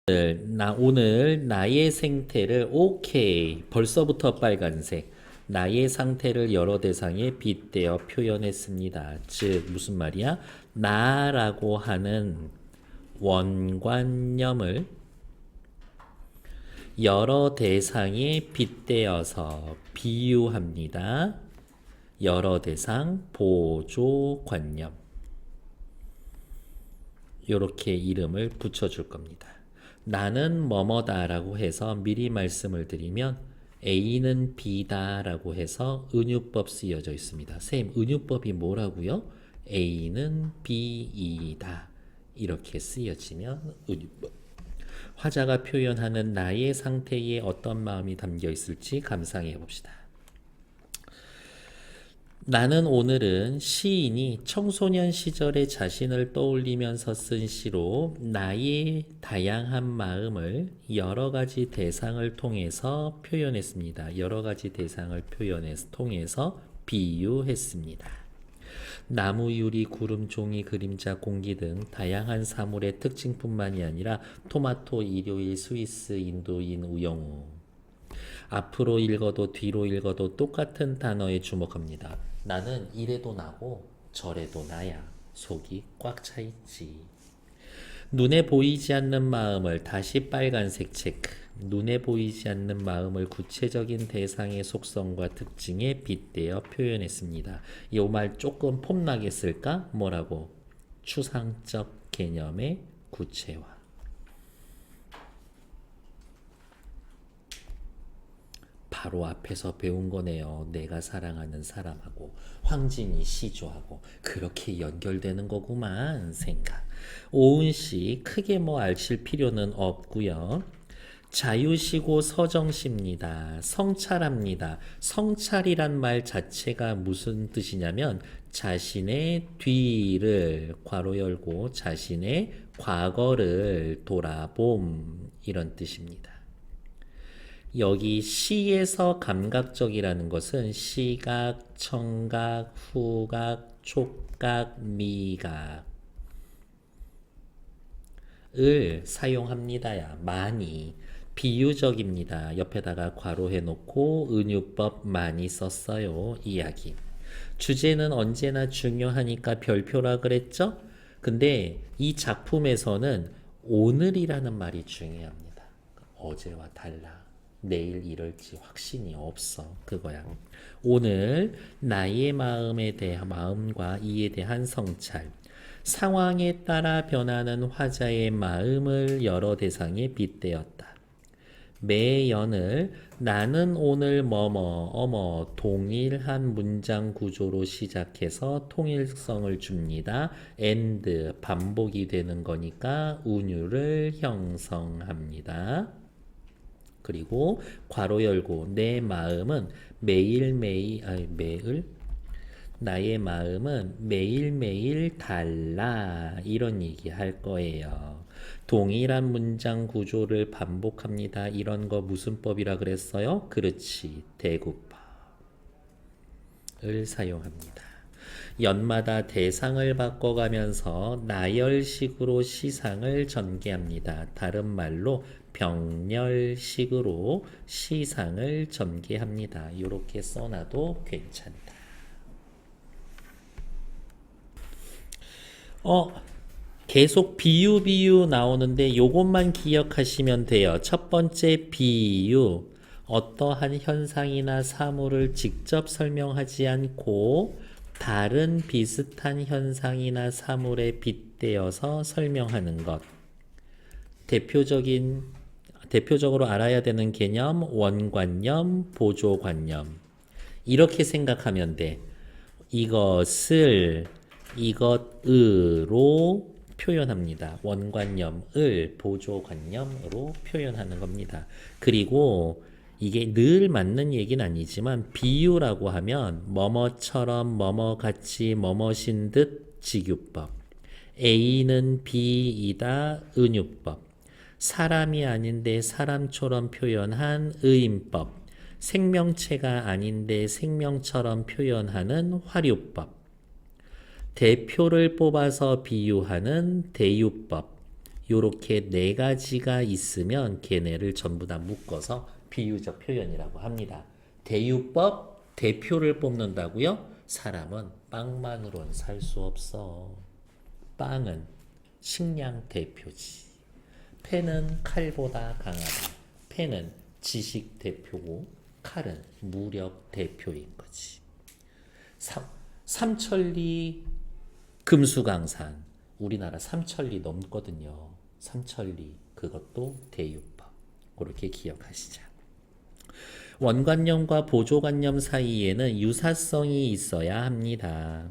오늘 나의 생태를 오케이 벌써부터 빨간색 나의 상태를 여러 대상에 빗대어 표현했습니다. 즉 무슨 말이야? 나라고 하는 원관념을 여러 대상에 빗대어서 비유합니다. 여러 대상 보조관념 이렇게 이름을 붙여줄 겁니다. 나는 뭐뭐다라고 해서 미리 말씀을 드리면 A는 B다라고 해서 은유법 쓰여져 있습니다. 쌤, 은유법이 뭐라고요? A는 B이다. 이렇게 쓰여지면 은유법. 화자가 표현하는 나의 상태에 어떤 마음이 담겨 있을지 감상해 봅시다. 나는 오늘은 시인이 청소년 시절의 자신을 떠올리면서 쓴 시로 나의 다양한 마음을 여러 가지 대상을 통해서 표현했습니다. 여러 가지 대상을 통해서 비유했습니다. 나무, 유리, 구름, 종이, 그림자, 공기 등 다양한 사물의 특징뿐만이 아니라 토마토, 일요일, 스위스, 인도인, 우영우. 앞으로 읽어도 뒤로 읽어도 똑같은 단어에 주목합니다. 나는 이래도 나고 저래도 나야. 속이 꽉 차 있지. 눈에 보이지 않는 마음을 다시 빨간색 체크. 눈에 보이지 않는 마음을 구체적인 대상의 속성과 특징에 빗대어 표현했습니다. 이 말 조금 폼나게 쓸까? 뭐라고? 추상적 개념의 구체화. 바로 앞에서 배운 거네요. 내가 사랑하는 사람하고 황진이 시조하고 그렇게 연결되는 거구만 생각. 오은씨 크게 뭐 알칠 필요는 없고요. 자유시고 서정시입니다. 성찰합니다. 성찰이란 말 자체가 무슨 뜻이냐면 자신의 뒤를 괄호 열고 자신의 과거를 돌아봄 이런 뜻입니다. 여기 시에서 감각적이라는 것은 시각, 청각, 후각, 촉각, 미각을 사용합니다야. 많이. 비유적입니다. 옆에다가 괄호해 놓고 은유법 많이 썼어요. 이야기. 주제는 언제나 중요하니까 별표라 그랬죠? 근데 이 작품에서는 오늘이라는 말이 중요합니다. 어제와 달라. 내일 이럴지 확신이 없어. 그거야. 오늘 나의 마음과 이에 대한 성찰. 상황에 따라 변하는 화자의 마음을 여러 대상에 빗대었다. 매연을 나는 오늘 뭐뭐 어머 동일한 문장 구조로 시작해서 통일성을 줍니다. and 반복이 되는 거니까 운율을 형성합니다. 그리고 괄호 열고 내 마음은 나의 마음은 매일매일 달라 이런 얘기 할 거예요. 동일한 문장 구조를 반복합니다. 이런 거 무슨 법이라 그랬어요? 그렇지. 대구법을 사용합니다. 연마다 대상을 바꿔가면서 나열식으로 시상을 전개합니다. 다른 말로 병렬식으로 시상을 전개합니다. 이렇게 써놔도 괜찮다. 계속 비유 나오는데 요것만 기억하시면 돼요. 첫 번째 비유. 어떠한 현상이나 사물을 직접 설명하지 않고 다른 비슷한 현상이나 사물에 빗대어서 설명하는 것. 대표적으로 알아야 되는 개념, 원관념, 보조관념. 이렇게 생각하면 돼. 이것으로 표현합니다. 원관념을 보조관념으로 표현하는 겁니다. 그리고 이게 늘 맞는 얘기는 아니지만 비유라고 하면 뭐뭐처럼 뭐뭐같이 뭐뭐신 듯 직유법. A는 B이다 은유법. 사람이 아닌데 사람처럼 표현한 의인법. 생명체가 아닌데 생명처럼 표현하는 화류법. 대표를 뽑아서 비유하는 대유법. 요렇게 네 가지가 있으면 걔네를 전부 다 묶어서 비유적 표현이라고 합니다. 대유법 대표를 뽑는다고요? 사람은 빵만으로는 살 수 없어. 빵은 식량 대표지. 펜은 칼보다 강하다. 펜은 지식 대표고 칼은 무력 대표인 거지. 삼천리 금수강산. 우리나라 삼천리 넘거든요. 삼천리 그것도 대유법. 그렇게 기억하시자. 원관념과 보조관념 사이에는 유사성이 있어야 합니다.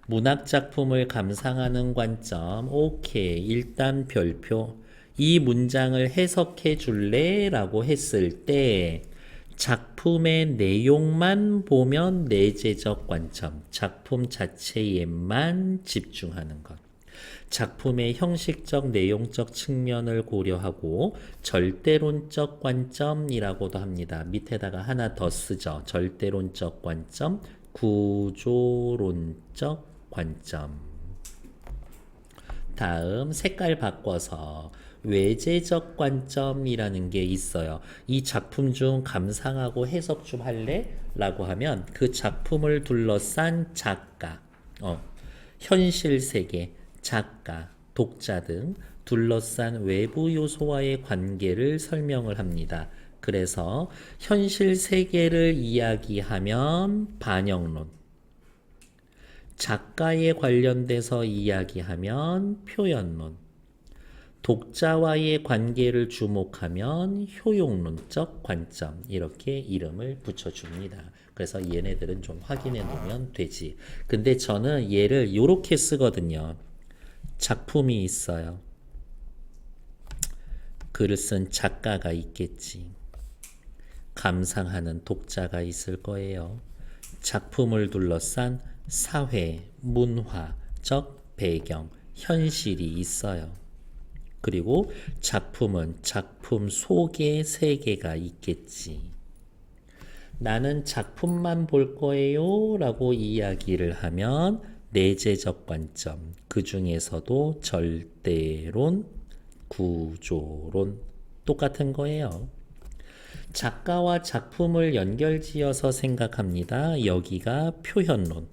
문학작품을 감상하는 관점, 오케이, 일단 별표. 이 문장을 해석해 줄래? 라고 했을 때 작품의 내용만 보면 내재적 관점, 작품 자체에만 집중하는 것. 작품의 형식적, 내용적 측면을 고려하고 절대론적 관점이라고도 합니다. 밑에다가 하나 더 쓰죠. 절대론적 관점, 구조론적 관점. 다음 색깔 바꿔서 외재적 관점이라는 게 있어요. 이 작품 중 감상하고 해석 좀 할래? 라고 하면 그 작품을 둘러싼 작가, 현실 세계, 작가, 독자 등 둘러싼 외부 요소와의 관계를 설명을 합니다. 그래서 현실 세계를 이야기하면 반영론, 작가에 관련돼서 이야기하면 표현론, 독자와의 관계를 주목하면 효용론적 관점, 이렇게 이름을 붙여줍니다. 그래서 얘네들은 좀 확인해 놓으면 되지. 근데 저는 얘를 이렇게 쓰거든요. 작품이 있어요. 글을 쓴 작가가 있겠지. 감상하는 독자가 있을 거예요. 작품을 둘러싼 사회, 문화적 배경, 현실이 있어요. 그리고 작품은 작품 속에 세계가 있겠지. 나는 작품만 볼 거예요 라고 이야기를 하면 내재적 관점, 그 중에서도 절대론, 구조론 똑같은 거예요. 작가와 작품을 연결지어서 생각합니다. 여기가 표현론.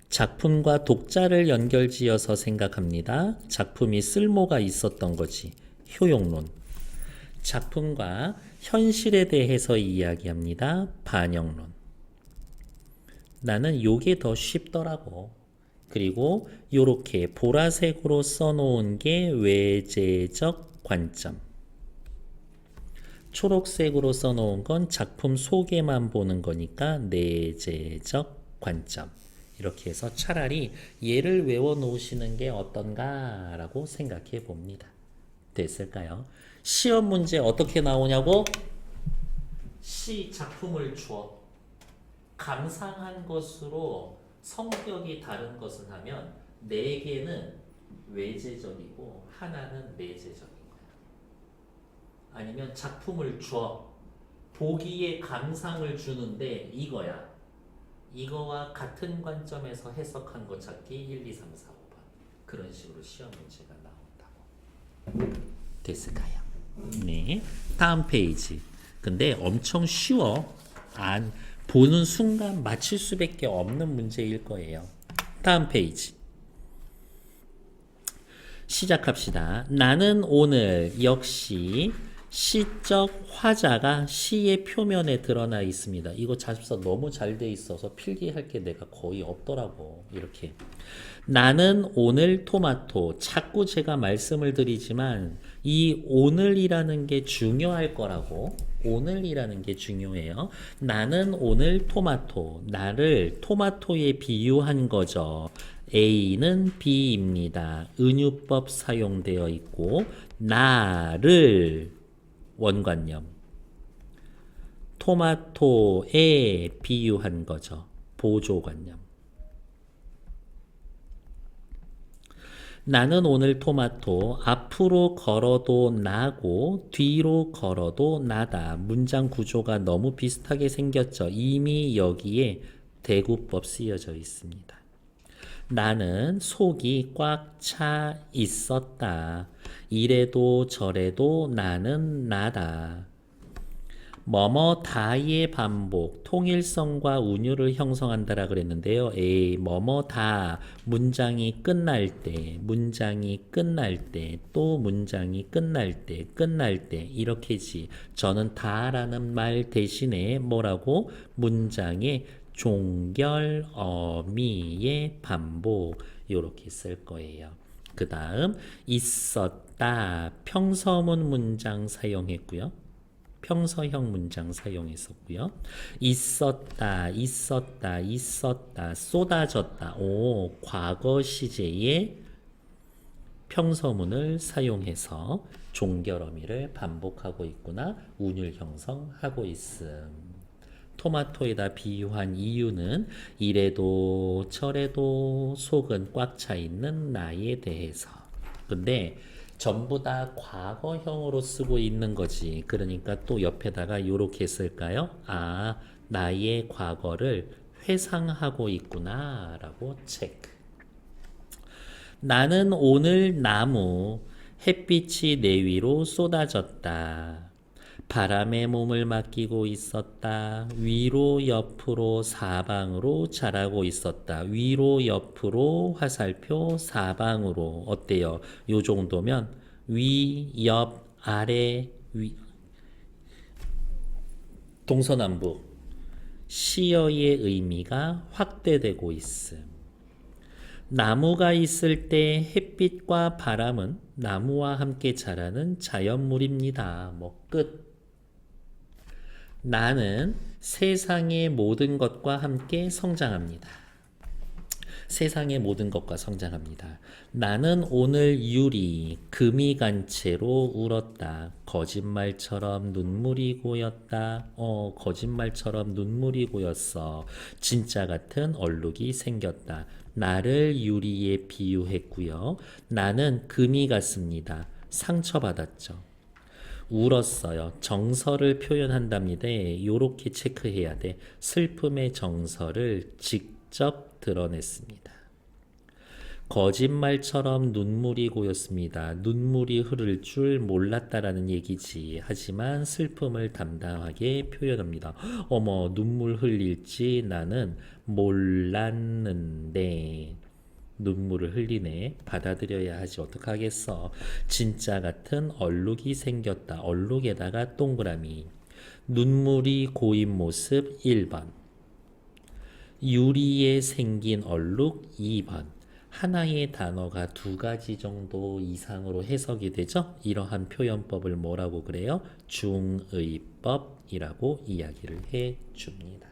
작품과 독자를 연결지어서 생각합니다. 작품이 쓸모가 있었던 거지. 효용론. 작품과 현실에 대해서 이야기합니다. 반영론. 나는 요게 더 쉽더라고. 그리고 요렇게 보라색으로 써놓은 게 외재적 관점. 초록색으로 써놓은 건 작품 속에만 보는 거니까 내재적 관점. 이렇게 해서 차라리 얘를 외워 놓으시는 게 어떤가 라고 생각해 봅니다. 됐을까요? 시험 문제 어떻게 나오냐고? 시 작품을 주어 감상한 것으로 성격이 다른 것은 하면 4개는 외재적이고 하나는 내재적인 거야. 아니면 작품을 주어 보기에 감상을 주는데 이거야. 이거와 같은 관점에서 해석한 거 찾기 1, 2, 3, 4, 5번. 그런 식으로 시험 문제가 나온다고. 됐을까요? 네. 다음 페이지. 근데 엄청 쉬워. 보는 순간 맞힐 수밖에 없는 문제일 거예요. 다음 페이지. 시작합시다. 나는 오늘 역시 시적 화자가 시의 표면에 드러나 있습니다. 이거 자습서 너무 잘 돼 있어서 필기할 게 내가 거의 없더라고. 이렇게. 나는 오늘 토마토. 자꾸 제가 말씀을 드리지만 이 오늘이라는 게 중요할 거라고. 오늘이라는 게 중요해요. 나는 오늘 토마토. 나를 토마토에 비유한 거죠. A는 B입니다. 은유법 사용되어 있고 나를 원관념 토마토에 비유한 거죠. 보조관념. 나는 오늘 토마토. 앞으로 걸어도 나고 뒤로 걸어도 나다. 문장 구조가 너무 비슷하게 생겼죠. 이미 여기에 대구법 쓰여져 있습니다. 나는 속이 꽉 차 있었다. 이래도 저래도 나는 나다. 뭐뭐다의 반복, 통일성과 운율을 형성한다라 그랬는데요. 뭐뭐다 문장이 끝날 때, 문장이 끝날 때, 또 문장이 끝날 때, 끝날 때 이렇게지. 저는 다라는 말 대신에 뭐라고? 문장의 종결, 어미의 반복 이렇게 쓸 거예요. 그 다음 있었다 평서문 문장 사용했고요. 평서형 문장 사용했었고요. 있었다, 있었다, 있었다, 쏟아졌다. 오, 과거 시제의 평서문을 사용해서 종결어미를 반복하고 있구나. 운율 형성하고 있음. 토마토에다 비유한 이유는 이래도 저래도 속은 꽉 차 있는 나에 대해서. 근데 전부 다 과거형으로 쓰고 있는 거지. 그러니까 또 옆에다가 이렇게 쓸까요? 아, 나의 과거를 회상하고 있구나 라고 체크. 나는 오늘 나무 햇빛이 내 위로 쏟아졌다. 바람에 몸을 맡기고 있었다. 위로 옆으로 사방으로 자라고 있었다. 위로 옆으로 화살표 사방으로 어때요? 요 정도면 위, 옆, 아래, 위 동서남북 시어의 의미가 확대되고 있음. 나무가 있을 때 햇빛과 바람은 나무와 함께 자라는 자연물입니다. 뭐 끝. 나는 세상의 모든 것과 함께 성장합니다. 세상의 모든 것과 성장합니다. 나는 오늘 유리 금이간채로 울었다. 거짓말처럼 눈물이 고였다. 거짓말처럼 눈물이 고였어. 진짜 같은 얼룩이 생겼다. 나를 유리에 비유했고요. 나는 금이 같습니다. 상처받았죠. 울었어요. 정서를 표현한답니다. 요렇게 체크해야 돼. 슬픔의 정서를 직접 드러냈습니다. 거짓말처럼 눈물이 고였습니다. 눈물이 흐를 줄 몰랐다라는 얘기지. 하지만 슬픔을 담담하게 표현합니다. 어머, 눈물 흘릴지 나는 몰랐는데. 눈물을 흘리네. 받아들여야 하지. 어떡하겠어. 진짜 같은 얼룩이 생겼다. 얼룩에다가 동그라미. 눈물이 고인 모습 1번. 유리에 생긴 얼룩 2번. 하나의 단어가 두 가지 정도 이상으로 해석이 되죠. 이러한 표현법을 뭐라고 그래요? 중의법이라고 이야기를 해줍니다.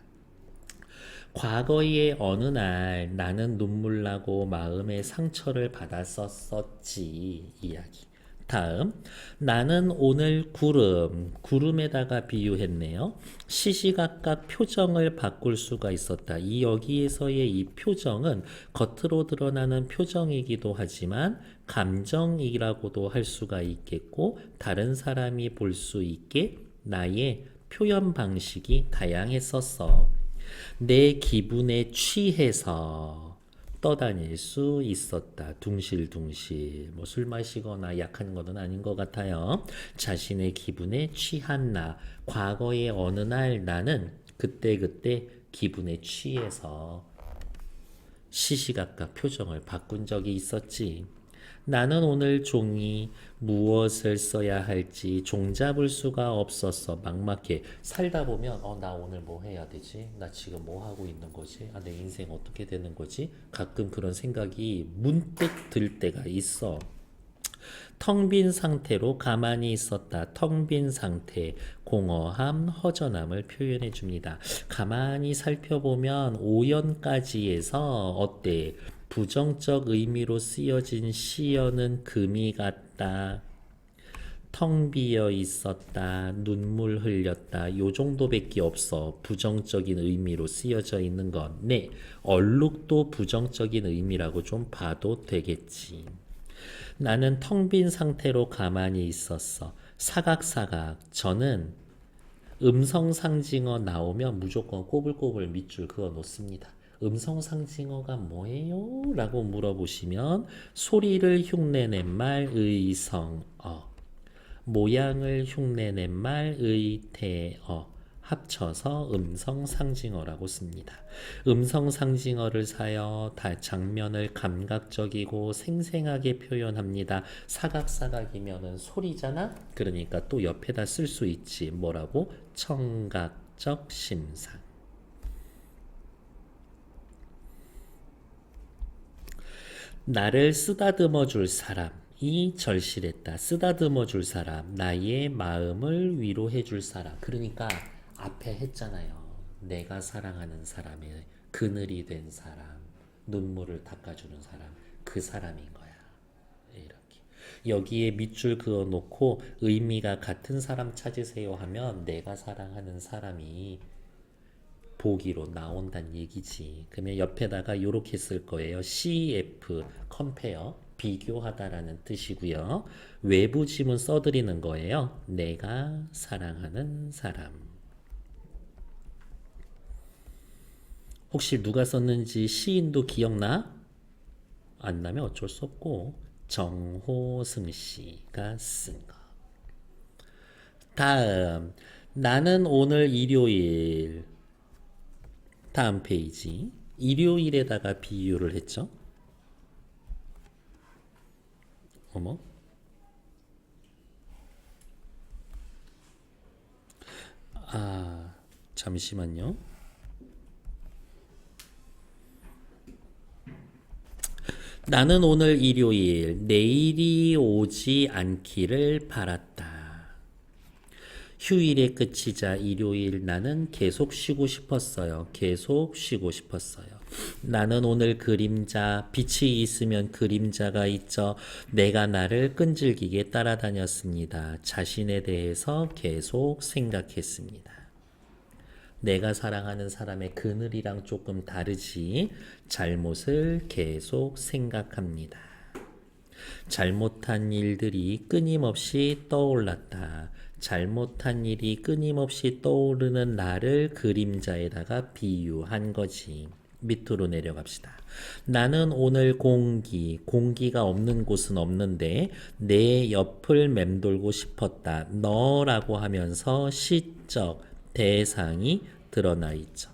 과거의 어느 날 나는 눈물 나고 마음의 상처를 받았었지 이야기. 다음 나는 오늘 구름에다가 비유했네요. 시시각각 표정을 바꿀 수가 있었다. 이 여기에서의 이 표정은 겉으로 드러나는 표정이기도 하지만 감정이라고도 할 수가 있겠고 다른 사람이 볼 수 있게 나의 표현 방식이 다양했었어. 내 기분에 취해서 떠다닐 수 있었다. 둥실둥실. 뭐 술 마시거나 약한 것은 아닌 것 같아요. 자신의 기분에 취한 나. 과거의 어느 날 나는 그때그때 기분에 취해서 시시각각 표정을 바꾼 적이 있었지. 나는 오늘 종이 무엇을 써야 할지 종잡을 수가 없었어. 막막해. 살다 보면 나 오늘 뭐 해야 되지? 나 지금 뭐 하고 있는 거지? 내 인생 어떻게 되는 거지? 가끔 그런 생각이 문득 들 때가 있어. 텅 빈 상태로 가만히 있었다. 텅 빈 상태, 공허함, 허전함을 표현해 줍니다. 가만히 살펴보면 오연까지에서 어때? 부정적 의미로 쓰여진 시어는 금이 같다. 텅 비어 있었다. 눈물 흘렸다. 요 정도밖에 없어. 부정적인 의미로 쓰여져 있는 건. 네, 얼룩도 부정적인 의미라고 좀 봐도 되겠지. 나는 텅 빈 상태로 가만히 있었어. 사각사각. 저는 음성 상징어 나오면 무조건 꼬불꼬불 밑줄 그어 놓습니다. 음성상징어가 뭐예요? 라고 물어보시면 소리를 흉내낸 말 의성어, 모양을 흉내낸 말 의태어, 합쳐서 음성상징어라고 씁니다. 음성상징어를 사여 장면을 감각적이고 생생하게 표현합니다. 사각사각이면은 소리잖아? 그러니까 또 옆에다 쓸 수 있지. 뭐라고? 청각적 심상. 나를 쓰다듬어 줄 사람이 절실했다. 쓰다듬어 줄 사람, 나의 마음을 위로해 줄 사람. 그러니까 앞에 했잖아요. 내가 사랑하는 사람의 그늘이 된 사람, 눈물을 닦아주는 사람, 그 사람인 거야. 이렇게. 여기에 밑줄 그어 놓고 의미가 같은 사람 찾으세요 하면 내가 사랑하는 사람이 보기로 나온다는 얘기지. 그러면 옆에다가 이렇게 쓸 거예요. CF, compare, 비교하다라는 뜻이고요. 외부 지문 써드리는 거예요. 내가 사랑하는 사람. 혹시 누가 썼는지 시인도 기억나? 안 나면 어쩔 수 없고 정호승 씨가 쓴 거. 다음, 나는 오늘 일요일. 다음 페이지. 일요일에다가 비유를 했죠. 어머. 잠시만요. 나는 오늘 일요일, 내일이 오지 않기를 바랐다. 휴일의 끝이자 일요일 나는 계속 쉬고 싶었어요. 계속 쉬고 싶었어요. 나는 오늘 그림자, 빛이 있으면 그림자가 있죠. 내가 나를 끈질기게 따라다녔습니다. 자신에 대해서 계속 생각했습니다. 내가 사랑하는 사람의 그늘이랑 조금 다르지. 잘못을 계속 생각합니다. 잘못한 일들이 끊임없이 떠올랐다. 잘못한 일이 끊임없이 떠오르는 나를 그림자에다가 비유한 거지. 밑으로 내려갑시다. 나는 오늘 공기가 없는 곳은 없는데 내 옆을 맴돌고 싶었다. 너라고 하면서 시적 대상이 드러나 있죠.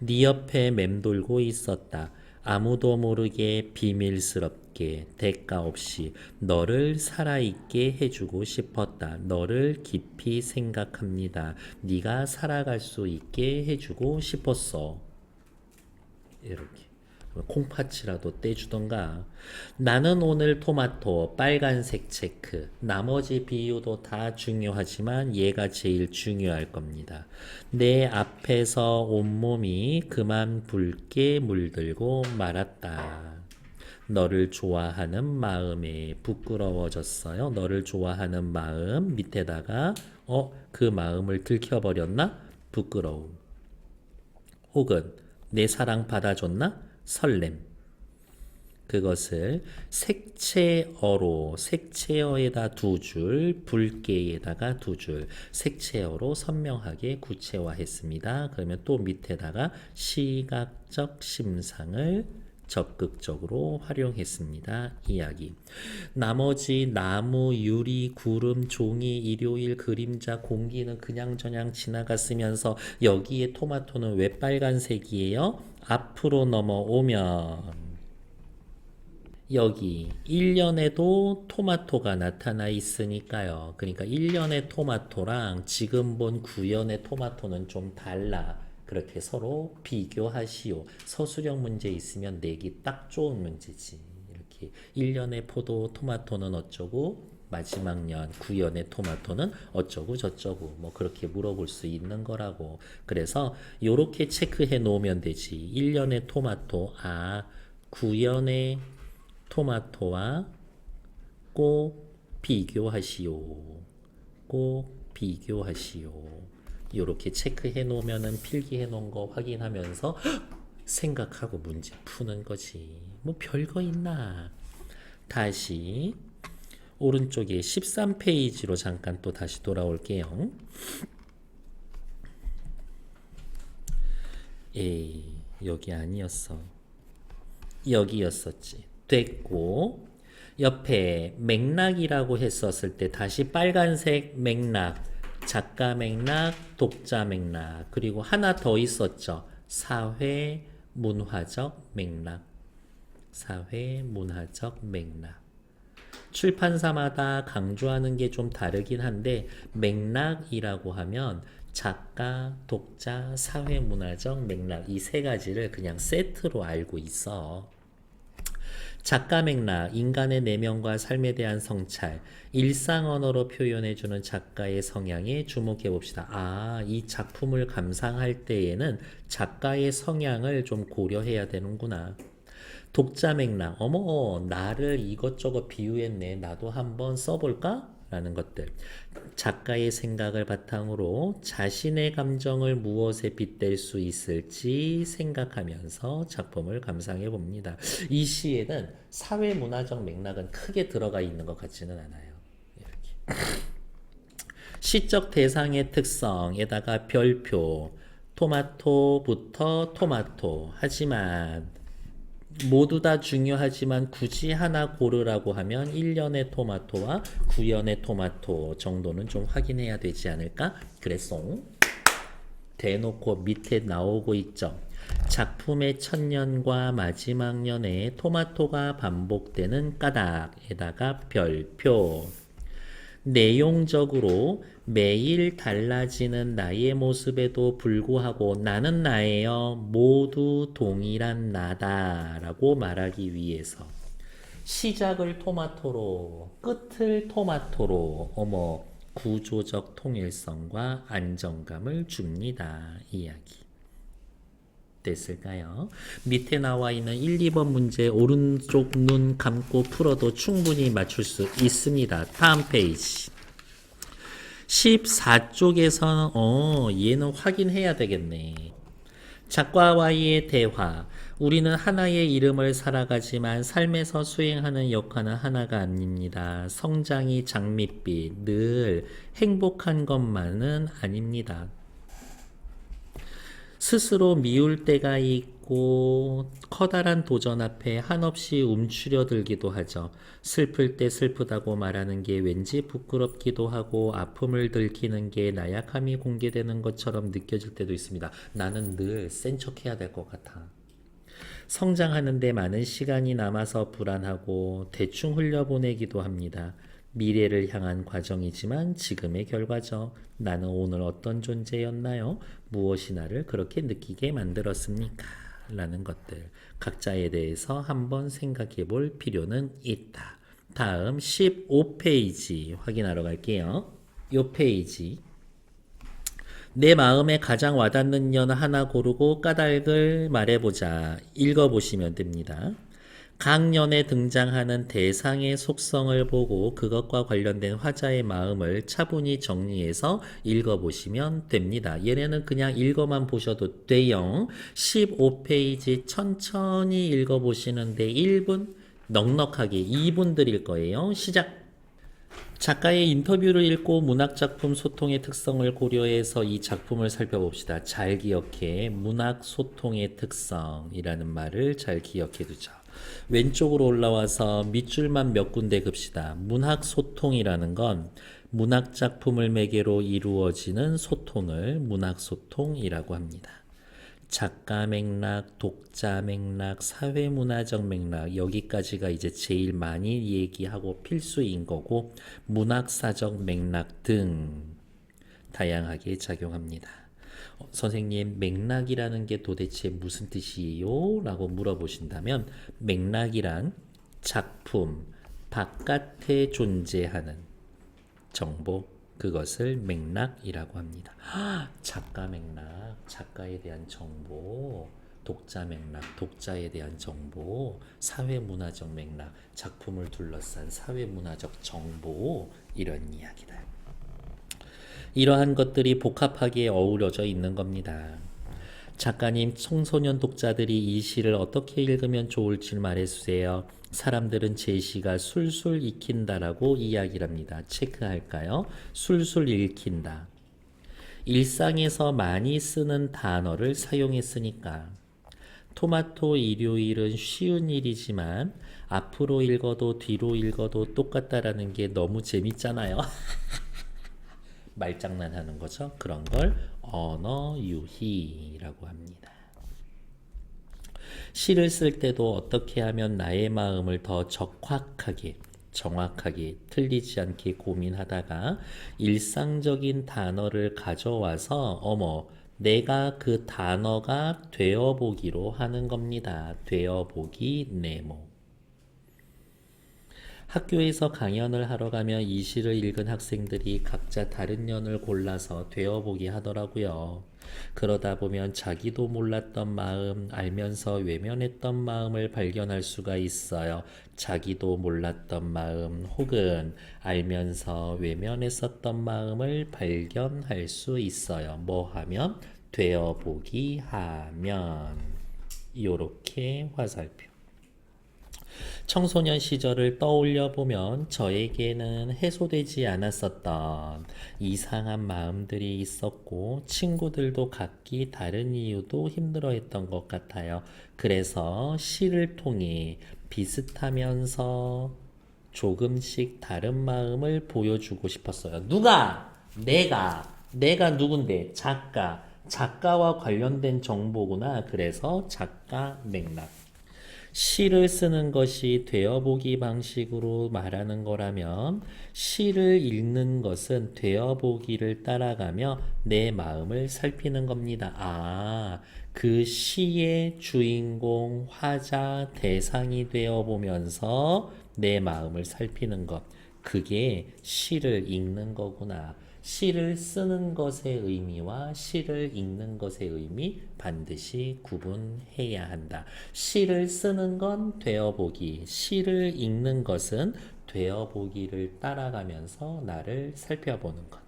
네 옆에 맴돌고 있었다. 아무도 모르게 비밀스럽게 대가 없이 너를 살아있게 해주고 싶었다. 너를 깊이 생각합니다. 네가 살아갈 수 있게 해주고 싶었어. 이렇게. 콩팥이라도 떼주던가. 나는 오늘 토마토 빨간색 체크. 나머지 비유도 다 중요하지만 얘가 제일 중요할 겁니다. 내 앞에서 온몸이 그만 붉게 물들고 말았다. 너를 좋아하는 마음에 부끄러워졌어요. 너를 좋아하는 마음 밑에다가 그 마음을 들켜버렸나? 부끄러움. 혹은 내 사랑 받아줬나? 설렘. 그것을 색채어에다 두 줄, 붉게에다가 두 줄, 색채어로 선명하게 구체화했습니다. 그러면 또 밑에다가 시각적 심상을 적극적으로 활용했습니다. 이야기. 나머지 나무, 유리, 구름, 종이, 일요일, 그림자, 공기는 그냥저냥 지나갔으면서 여기에 토마토는 왜 빨간색이에요? 앞으로 넘어오면 여기 1년에도 토마토가 나타나 있으니까요. 그러니까 1년의 토마토랑 지금 본 9년의 토마토는 좀 달라. 그렇게 서로 비교하시오. 서술형 문제 있으면 내기 딱 좋은 문제지. 이렇게 1년의 포도 토마토는 어쩌고 마지막 년 9년의 토마토는 어쩌고 저쩌고 뭐 그렇게 물어볼 수 있는 거라고. 그래서 요렇게 체크해 놓으면 되지. 1년의 토마토 9년의 토마토와 꼭 비교하시오. 꼭 비교하시오. 요렇게 체크해 놓으면은 필기해 놓은 거 확인하면서 생각하고 문제 푸는 거지. 뭐 별거 있나. 다시 오른쪽에 13페이지로 잠깐 또 다시 돌아올게요. 여기 아니었어. 여기였었지. 됐고 옆에 맥락이라고 했었을 때 다시 빨간색 맥락, 작가 맥락, 독자 맥락, 그리고 하나 더 있었죠. 사회 문화적 맥락. 사회 문화적 맥락. 출판사마다 강조하는 게 좀 다르긴 한데 맥락이라고 하면 작가, 독자, 사회문화적 맥락 이 세 가지를 그냥 세트로 알고 있어. 작가 맥락, 인간의 내면과 삶에 대한 성찰, 일상 언어로 표현해주는 작가의 성향에 주목해 봅시다. 아, 이 작품을 감상할 때에는 작가의 성향을 좀 고려해야 되는구나. 독자 맥락, 어머, 나를 이것저것 비유했네. 나도 한번 써볼까? 라는 것들. 작가의 생각을 바탕으로 자신의 감정을 무엇에 빗댈 수 있을지 생각하면서 작품을 감상해 봅니다. 이 시에는 사회문화적 맥락은 크게 들어가 있는 것 같지는 않아요. 이렇게. 시적 대상의 특성에다가 별표, 토마토부터 토마토. 하지만 모두 다 중요하지만 굳이 하나 고르라고 하면 1년의 토마토와 9년의 토마토 정도는 좀 확인해야 되지 않을까? 그랬어. 대놓고 밑에 나오고 있죠. 작품의 첫 년과 마지막 년에 토마토가 반복되는 까닭에다가 별표. 내용적으로 매일 달라지는 나의 모습에도 불구하고 나는 나예요. 모두 동일한 나다라고 말하기 위해서 시작을 토마토로 끝을 토마토로 어머 구조적 통일성과 안정감을 줍니다. 이야기. 됐을까요? 밑에 나와 있는 1, 2번 문제 오른쪽 눈 감고 풀어도 충분히 맞출 수 있습니다. 다음 페이지. 14쪽에서는 얘는 확인해야 되겠네. 작가와의 대화. 우리는 하나의 이름을 살아가지만 삶에서 수행하는 역할은 하나가 아닙니다. 성장이 장밋빛, 늘 행복한 것만은 아닙니다. 스스로 미울 때가 있고 커다란 도전 앞에 한없이 움츠려들기도 하죠. 슬플 때 슬프다고 말하는 게 왠지 부끄럽기도 하고 아픔을 들키는 게 나약함이 공개되는 것처럼 느껴질 때도 있습니다. 나는 늘 센 척해야 될 것 같아. 성장하는 데 많은 시간이 남아서 불안하고 대충 흘려보내기도 합니다. 미래를 향한 과정이지만 지금의 결과죠. 나는 오늘 어떤 존재였나요? 무엇이 나를 그렇게 느끼게 만들었습니까? 라는 것들 각자에 대해서 한번 생각해 볼 필요는 있다. 다음 15페이지 확인하러 갈게요. 이 페이지 내 마음에 가장 와닿는 년 하나 고르고 까닭을 말해보자. 읽어보시면 됩니다. 각 년에 등장하는 대상의 속성을 보고 그것과 관련된 화자의 마음을 차분히 정리해서 읽어보시면 됩니다. 얘네는 그냥 읽어만 보셔도 돼요. 15페이지 천천히 읽어보시는데 1분 넉넉하게 2분 드릴 거예요. 시작! 작가의 인터뷰를 읽고 문학작품 소통의 특성을 고려해서 이 작품을 살펴봅시다. 잘 기억해. 문학 소통의 특성이라는 말을 잘 기억해 두죠. 왼쪽으로 올라와서 밑줄만 몇 군데 긋시다. 문학 소통이라는 건 문학작품을 매개로 이루어지는 소통을 문학 소통이라고 합니다. 작가 맥락, 독자 맥락, 사회문화적 맥락 여기까지가 이제 제일 많이 얘기하고 필수인 거고 문학사적 맥락 등 다양하게 작용합니다. 선생님 맥락이라는 게 도대체 무슨 뜻이에요? 라고 물어보신다면 맥락이란 작품 바깥에 존재하는 정보 그것을 맥락이라고 합니다. 작가 맥락, 작가에 대한 정보, 독자 맥락, 독자에 대한 정보, 사회문화적 맥락, 작품을 둘러싼 사회문화적 정보 이런 이야기다. 이러한 것들이 복합하게 어우러져 있는 겁니다. 작가님, 청소년 독자들이 이 시를 어떻게 읽으면 좋을지 말해주세요. 사람들은 제 시가 술술 익힌다라고 이야기를 합니다. 체크할까요? 술술 읽힌다. 일상에서 많이 쓰는 단어를 사용했으니까 토마토 일요일은 쉬운 일이지만 앞으로 읽어도 뒤로 읽어도 똑같다라는 게 너무 재밌잖아요. 말장난하는 거죠. 그런 걸 언어 유희라고 합니다. 시를 쓸 때도 어떻게 하면 나의 마음을 더 적확하게, 정확하게, 틀리지 않게 고민하다가 일상적인 단어를 가져와서 내가 그 단어가 되어보기로 하는 겁니다. 되어보기 네모. 학교에서 강연을 하러 가면 이 시를 읽은 학생들이 각자 다른 연을 골라서 되어보기 하더라고요. 그러다 보면 자기도 몰랐던 마음, 알면서 외면했던 마음을 발견할 수가 있어요. 자기도 몰랐던 마음 혹은 알면서 외면했었던 마음을 발견할 수 있어요. 뭐 하면? 되어보기 하면. 요렇게 화살표. 청소년 시절을 떠올려 보면 저에게는 해소되지 않았었던 이상한 마음들이 있었고 친구들도 각기 다른 이유도 힘들어했던 것 같아요. 그래서 시를 통해 비슷하면서 조금씩 다른 마음을 보여주고 싶었어요. 누가? 내가 누군데? 작가. 작가와 관련된 정보구나. 그래서 작가 맥락. 시를 쓰는 것이 되어보기 방식으로 말하는 거라면 시를 읽는 것은 되어보기를 따라가며 내 마음을 살피는 겁니다. 그 시의 주인공, 화자, 대상이 되어보면서 내 마음을 살피는 것. 그게 시를 읽는 거구나. 시를 쓰는 것의 의미와 시를 읽는 것의 의미 반드시 구분해야 한다. 시를 쓰는 건 되어보기, 시를 읽는 것은 되어보기를 따라가면서 나를 살펴보는 것.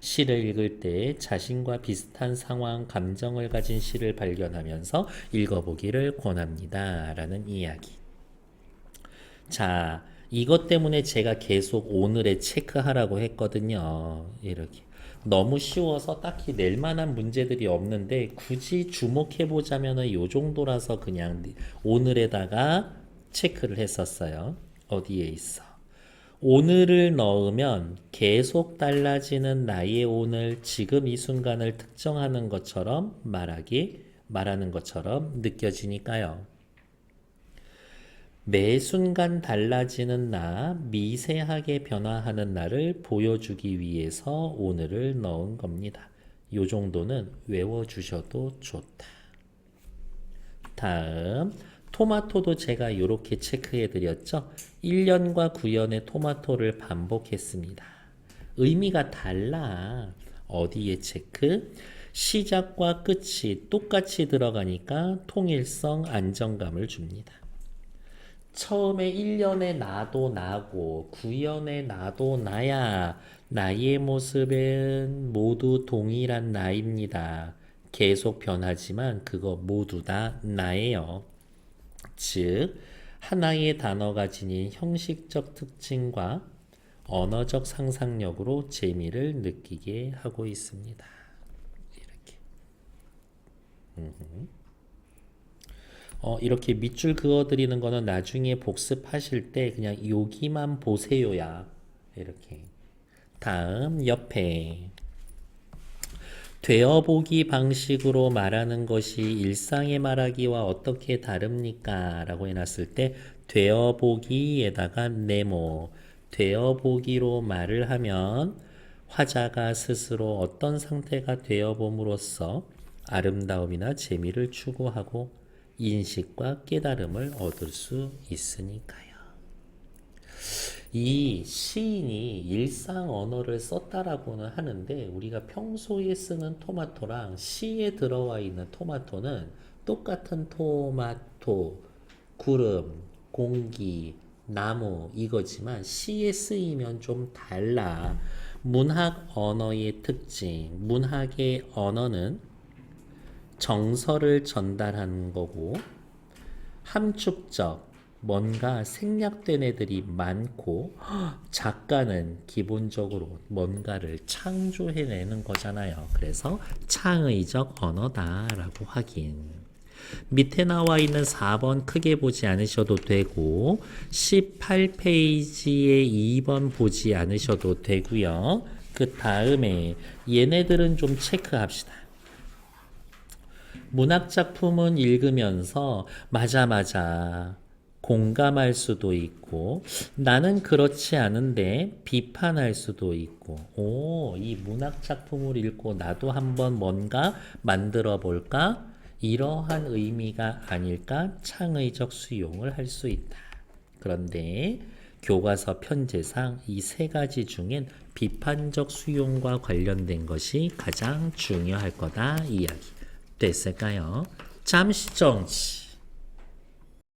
시를 읽을 때 자신과 비슷한 상황, 감정을 가진 시를 발견하면서 읽어보기를 권합니다. 라는 이야기. 자, 이것 때문에 제가 계속 오늘의 체크하라고 했거든요. 이렇게. 너무 쉬워서 딱히 낼 만한 문제들이 없는데 굳이 주목해보자면 요 정도라서 그냥 오늘에다가 체크를 했었어요. 어디에 있어? 오늘을 넣으면 계속 달라지는 나의 오늘, 지금 이 순간을 특정하는 것처럼 말하는 것처럼 느껴지니까요. 매 순간 달라지는 나, 미세하게 변화하는 나를 보여주기 위해서 오늘을 넣은 겁니다. 요 정도는 외워주셔도 좋다. 다음, 토마토도 제가 이렇게 체크해드렸죠. 1년과 9년의 토마토를 반복했습니다. 의미가 달라. 어디에 체크? 시작과 끝이 똑같이 들어가니까 통일성, 안정감을 줍니다. 처음에 1년의 나도 나고 9년의 나도 나야. 나의 모습은 모두 동일한 나입니다. 계속 변하지만 그거 모두 다 나예요. 즉, 하나의 단어가 지닌 형식적 특징과 언어적 상상력으로 재미를 느끼게 하고 있습니다. 이렇게. 이렇게 밑줄 그어드리는 거는 나중에 복습하실 때 그냥 여기만 보세요야. 이렇게. 다음 옆에 되어보기 방식으로 말하는 것이 일상의 말하기와 어떻게 다릅니까? 라고 해놨을 때 되어보기에다가 네모. 되어보기로 말을 하면 화자가 스스로 어떤 상태가 되어봄으로써 아름다움이나 재미를 추구하고 인식과 깨달음을 얻을 수 있으니까요. 이 시인이 일상 언어를 썼다라고는 하는데 우리가 평소에 쓰는 토마토랑 시에 들어와 있는 토마토는 똑같은 토마토, 구름, 공기, 나무 이거지만 시에 쓰이면 좀 달라. 문학 언어의 특징, 문학의 언어는 정서를 전달하는 거고 함축적 뭔가 생략된 애들이 많고 작가는 기본적으로 뭔가를 창조해내는 거잖아요. 그래서 창의적 언어다라고 하긴. 밑에 나와 있는 4번 크게 보지 않으셔도 되고 18페이지의 2번 보지 않으셔도 되고요. 그 다음에 얘네들은 좀 체크합시다. 문학작품은 읽으면서 맞아 공감할 수도 있고 나는 그렇지 않은데 비판할 수도 있고 이 문학작품을 읽고 나도 한번 뭔가 만들어 볼까? 이러한 의미가 아닐까? 창의적 수용을 할 수 있다. 그런데 교과서 편제상 이 세 가지 중엔 비판적 수용과 관련된 것이 가장 중요할 거다 이야기 됐을까요? 잠시 정치